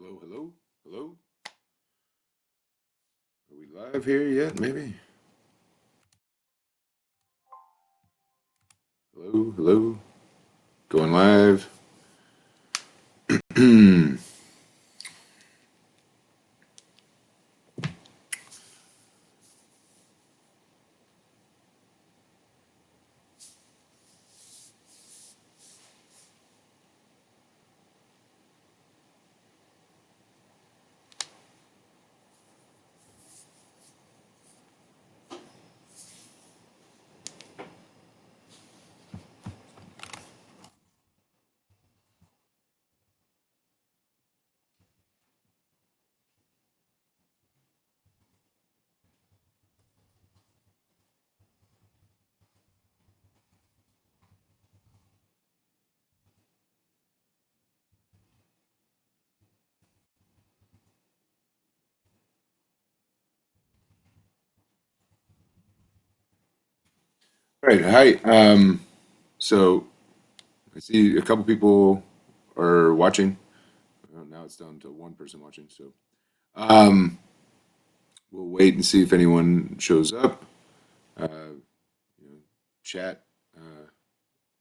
Hello, hello, hello. Are we live here yet? Maybe. Hello, hello. Going live. All right, hi. So I see a couple people are watching. Now it's down to one person watching. So um, we'll wait and see if anyone shows up. You know, chat,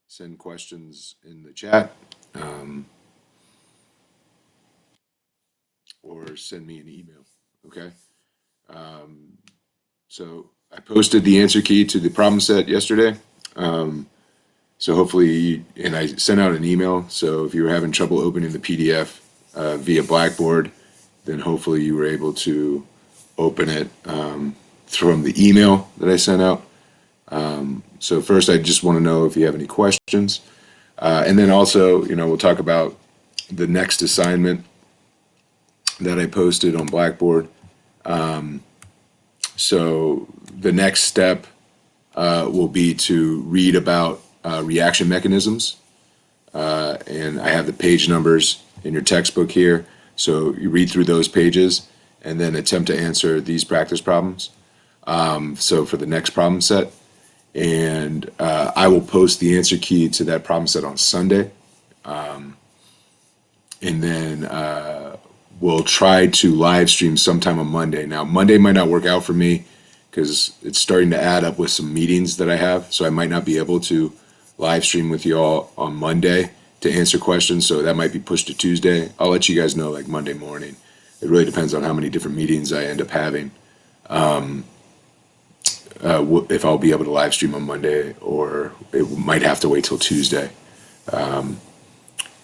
send questions in the chat, um, or send me an email. Okay. Um, so I posted the answer key to the problem set yesterday. Um, So hopefully, and I sent out an email. So if you were having trouble opening the PDF via Blackboard, then hopefully you were able to open it from the email that I sent out. So first, I just want to know if you have any questions, and then also, we'll talk about the next assignment that I posted on Blackboard. So the next step will be to read about reaction mechanisms. And I have the page numbers in your textbook here. So you read through those pages and then attempt to answer these practice problems. So for the next problem set, and I will post the answer key to that problem set on Sunday. And then we'll try to live stream sometime on Monday. Now, Monday might not work out for me because it's starting to add up with some meetings that I have. So I might not be able to live stream with you all on Monday to answer questions. So that might be pushed to Tuesday. I'll let you guys know like Monday morning. It really depends on how many different meetings I end up having. If I'll be able to live stream on Monday, or it might have to wait till Tuesday.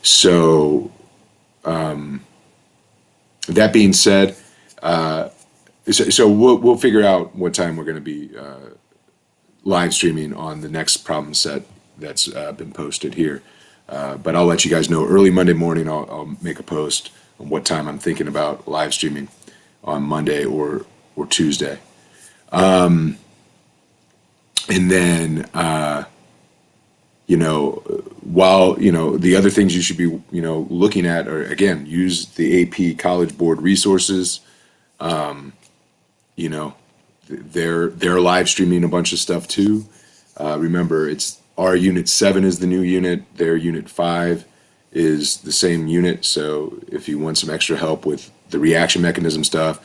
So that being said, so we'll figure out what time we're going to be live streaming on the next problem set that's been posted here. But I'll let you guys know early Monday morning. I'll make a post on what time I'm thinking about live streaming on Monday or Tuesday. And then while the other things you should be looking at are, again, use the AP College Board resources. You know, they're live streaming a bunch of stuff too. Remember, it's our unit 7 is the new unit. Their unit 5 is the same unit. So if you want some extra help with the reaction mechanism stuff,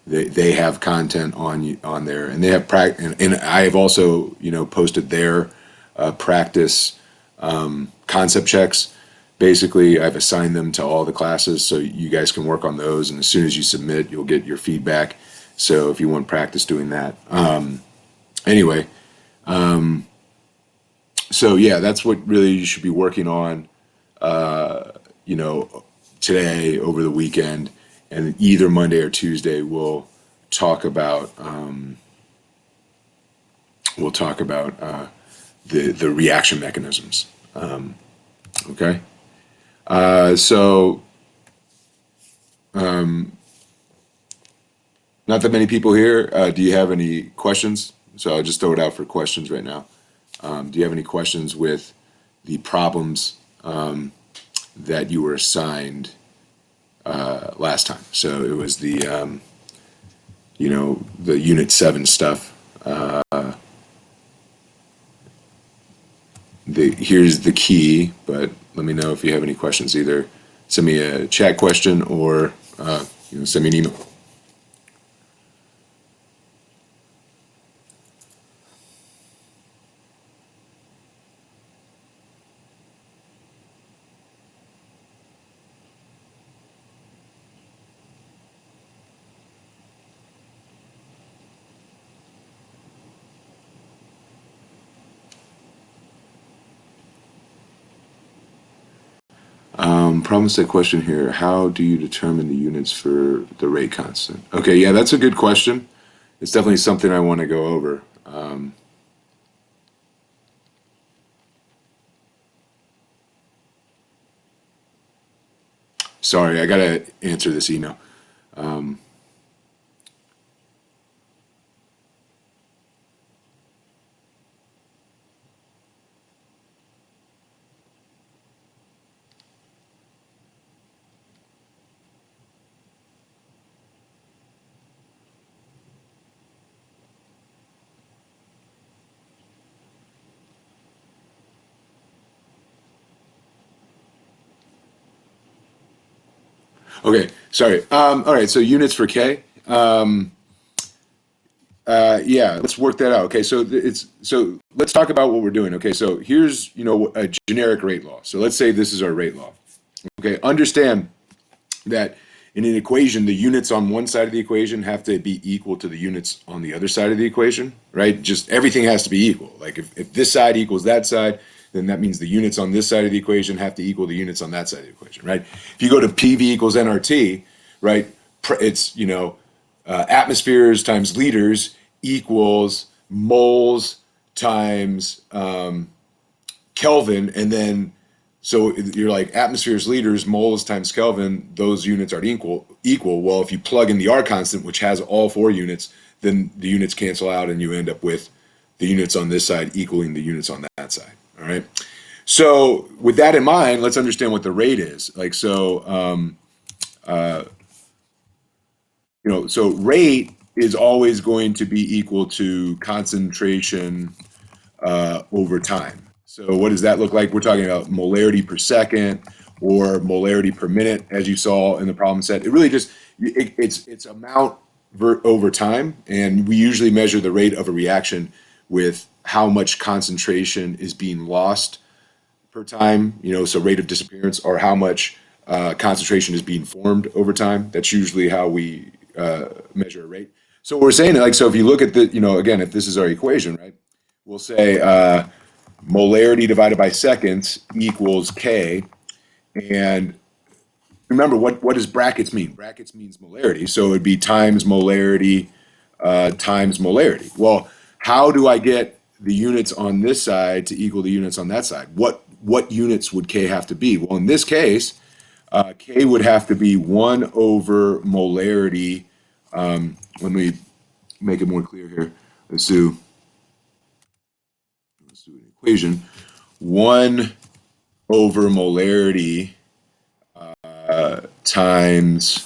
they have content on there, and they have and I have also posted their practice concept checks. Basically, I've assigned them to all the classes, so you guys can work on those. And as soon as you submit, you'll get your feedback. So if you want practice doing that, anyway. So yeah, that's what really you should be working on. You know, today over the weekend, and either Monday or Tuesday talk about we'll talk about the reaction mechanisms. Okay. So not that many people here. Do you have any questions? So I'll just throw it out for questions right now. Do you have any questions with the problems that you were assigned last time? So it was the the Unit 7 stuff. Here's the key, but let me know if you have any questions. Either send me a chat question or send me an email. Problem set question here. How do you determine the units for the rate constant? Okay, yeah, that's a good question. It's definitely something I want to go over. Sorry, I got to answer this email. Okay, sorry. All right, so units for K. Yeah, let's work that out. Okay, so let's talk about what we're doing. Okay, so here's a generic rate law. So let's say this is our rate law. Okay, understand that in an equation, the units on one side of the equation have to be equal to the units on the other side of the equation, right? Just everything has to be equal. Like if this side equals that side, then that means the units on this side of the equation have to equal the units on that side of the equation, right? If you go to PV equals nRT, right, it's, atmospheres times liters equals moles times Kelvin, and then so you're like atmospheres, liters, moles times Kelvin. Those units are equal. Well, if you plug in the R constant, which has all four units, then the units cancel out, and you end up with the units on this side equaling the units on that side. All right. So with that in mind, let's understand what the rate is. Like so, so rate is always going to be equal to concentration over time. So what does that look like? We're talking about molarity per second or molarity per minute, as you saw in the problem set. It really just it's amount over time, and we usually measure the rate of a reaction with how much concentration is being lost per time. So rate of disappearance or how much concentration is being formed over time. That's usually how we measure a rate. So what we're saying, like, so if you look at the, again, if this is our equation, right, we'll say molarity divided by seconds equals K. And remember, what does brackets mean? Brackets means molarity. So it would be times molarity times molarity. Well, how do I get the units on this side to equal the units on that side? What units would K have to be? Well, in this case, K would have to be 1 over molarity. Let me make it more clear here. Let's do an equation. 1 over molarity times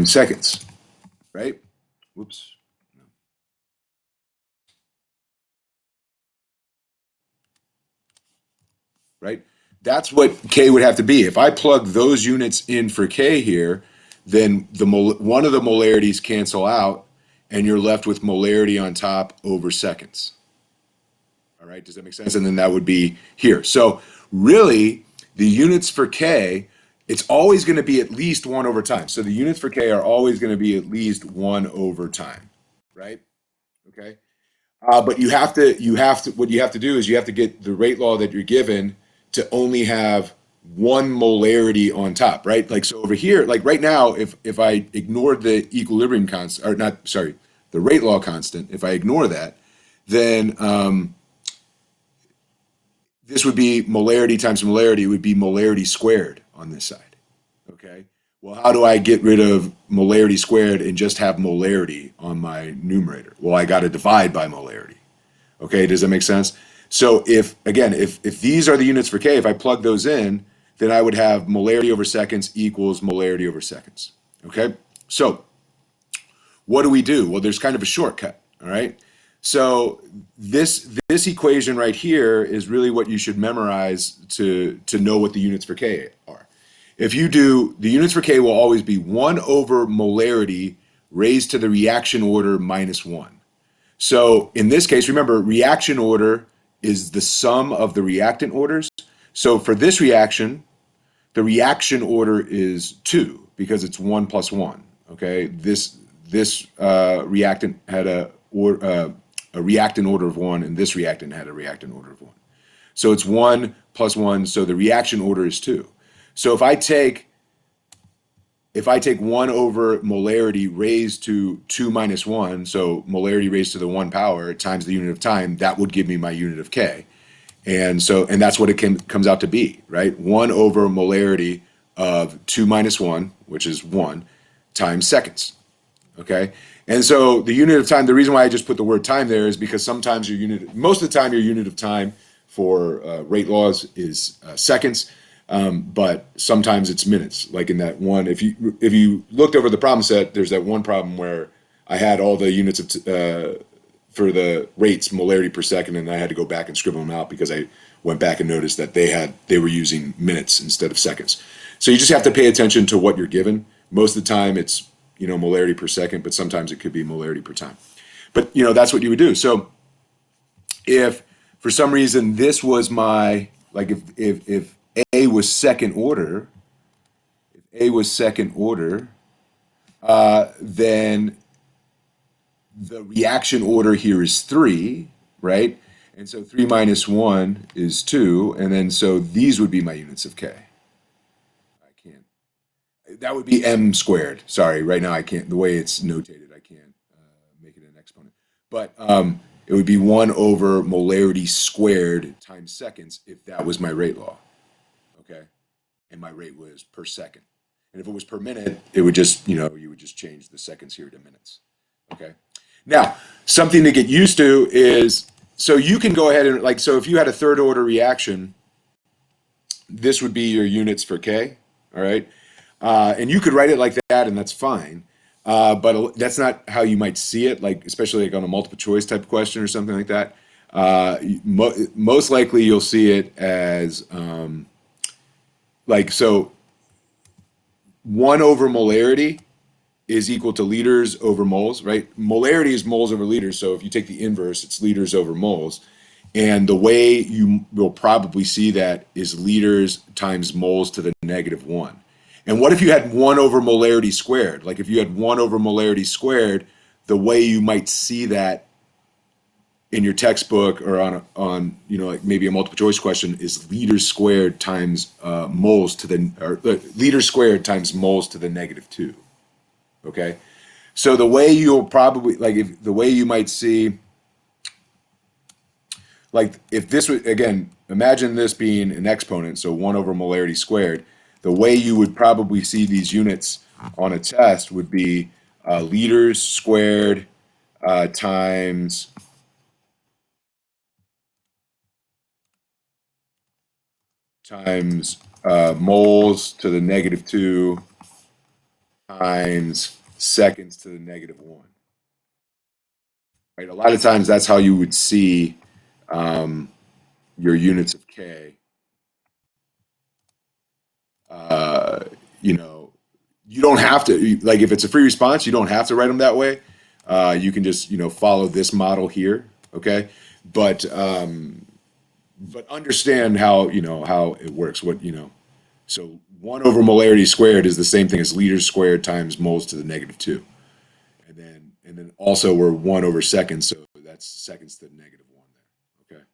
seconds, right? Whoops. Right? That's what K would have to be. If I plug those units in for K here, then one of the molarities cancel out, and you're left with molarity on top over seconds. All right, does that make sense? And then that would be here. So really, the units for K, it's always going to be at least 1 over time. So the units for K are always going to be at least 1 over time, right? Okay. But what you have to do is you have to get the rate law that you're given to only have one molarity on top, right? Like, so over here, like right now, if I ignored the equilibrium constant, or not, sorry, the rate law constant, if I ignore that, then this would be molarity times molarity. It would be molarity squared on this side. Okay. Well, how do I get rid of molarity squared and just have molarity on my numerator? Well, I got to divide by molarity. Okay, does that make sense? So if these are the units for K, if I plug those in, then I would have molarity over seconds equals molarity over seconds. Okay, so what do we do? Well, there's kind of a shortcut. All right, So this equation right here is really what you should memorize to know what the units for K are. If you do, the units for K will always be 1 over molarity raised to the reaction order minus 1. So in this case, remember, reaction order is the sum of the reactant orders. So for this reaction, the reaction order is 2 because it's 1 plus 1. Okay, this reactant had a reactant order of 1, and this reactant had a reactant order of 1. So it's 1 plus 1, so the reaction order is 2. So if I take 1 over molarity raised to 2 minus 1, so molarity raised to the 1 power times the unit of time, that would give me my unit of K. And that's what it comes out to be, right? 1 over molarity of 2 minus 1, which is 1, times seconds, okay? And so the unit of time, the reason why I just put the word time there is because sometimes most of the time your unit of time for rate laws is seconds, but sometimes it's minutes. Like in that one, if you looked over the problem set, there's that one problem where I had all the units of for the rates, molarity per second, and I had to go back and scribble them out because I went back and noticed that they were using minutes instead of seconds. So you just have to pay attention to what you're given. Most of the time it's molarity per second, but sometimes it could be molarity per time. But that's what you would do. So if for some reason this was my, like, if A was second order, then the reaction order here is 3, right? And so 3 minus 1 is 2, and then so these would be my units of K. I can't. That would be m squared. Sorry, right now I can't. The way it's notated, I can't make it an exponent. But it would be 1 over molarity squared times seconds if that was my rate law, okay? And my rate was per second. And if it was per minute, it would just, you would just change the seconds here to minutes, okay? Now, something to get used to is, so you can go ahead and, like, so if you had a third order reaction, this would be your units for K, all right? And you could write it like that, and that's fine. But that's not how you might see it, like especially like on a multiple choice type question or something like that. Most likely you'll see it as so 1 over molarity is equal to liters over moles, right? Molarity is moles over liters, so if you take the inverse, it's liters over moles. And the way you will probably see that is liters times moles to the negative 1. And what if you had 1 over molarity squared? Like if you had 1 over molarity squared, the way you might see that in your textbook or on like maybe a multiple choice question is liters squared times moles to the, or liters squared times moles to the negative 2. Okay? So the way you'll probably, like, if the way you might see, like if this was, again, imagine this being an exponent, so 1 over molarity squared, the way you would probably see these units on a test would be liters squared times moles to the negative 2 times seconds to the negative 1. Right? A lot of times that's how you would see your units of K. You don't have to, like, if it's a free response, you don't have to write them that way. You can just, follow this model here, okay? But understand how, how it works. So 1 over molarity squared is the same thing as liters squared times moles to the negative 2. And then also we're 1 over seconds, so that's seconds to the negative 1 there, okay?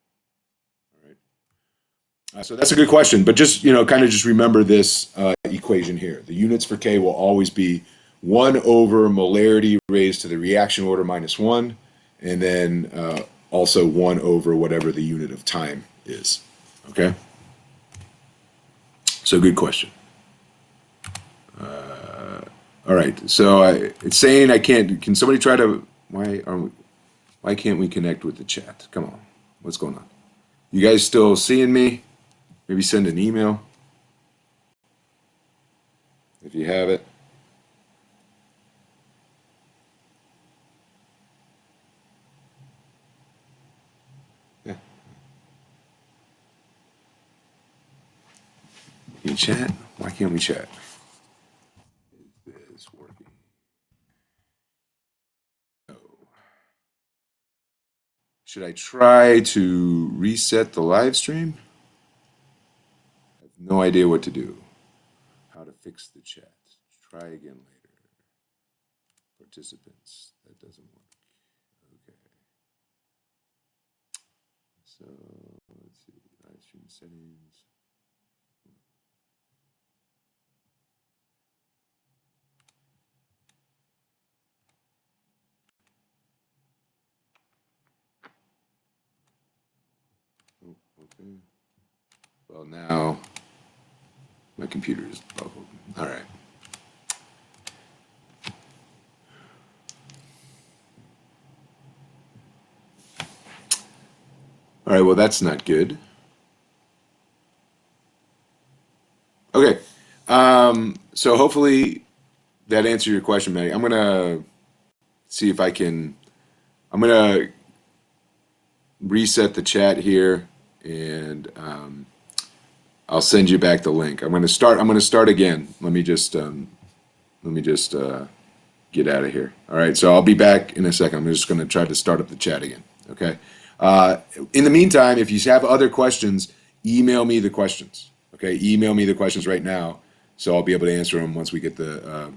All right. So that's a good question, but just kind of just remember this equation here. The units for K will always be 1 over molarity raised to the reaction order minus 1, and then also 1 over whatever the unit of time is. Okay? So good question. All right. So it's saying I can't. Can somebody try to? Why can't we connect with the chat? Come on. What's going on? You guys still seeing me? Maybe send an email if you have it. Can you chat? Why can't we chat? Is this working? No. Should I try to reset the live stream? I have no idea what to do. How to fix the chat. Try again later. Participants. That doesn't work. Okay. So let's see. Live stream settings. Oh, okay. Well, now my computer is bubbled. All right. All right, well, that's not good. Okay. So hopefully that answered your question, Maggie. I'm gonna see if I can. I'm gonna reset the chat here, and I'll send you back the link. I'm gonna start. I'm gonna start again. Let me just get out of here. All right. So I'll be back in a second. I'm just gonna try to start up the chat again. Okay. In the meantime, if you have other questions, email me the questions. Okay. Email me the questions right now, so I'll be able to answer them once we get the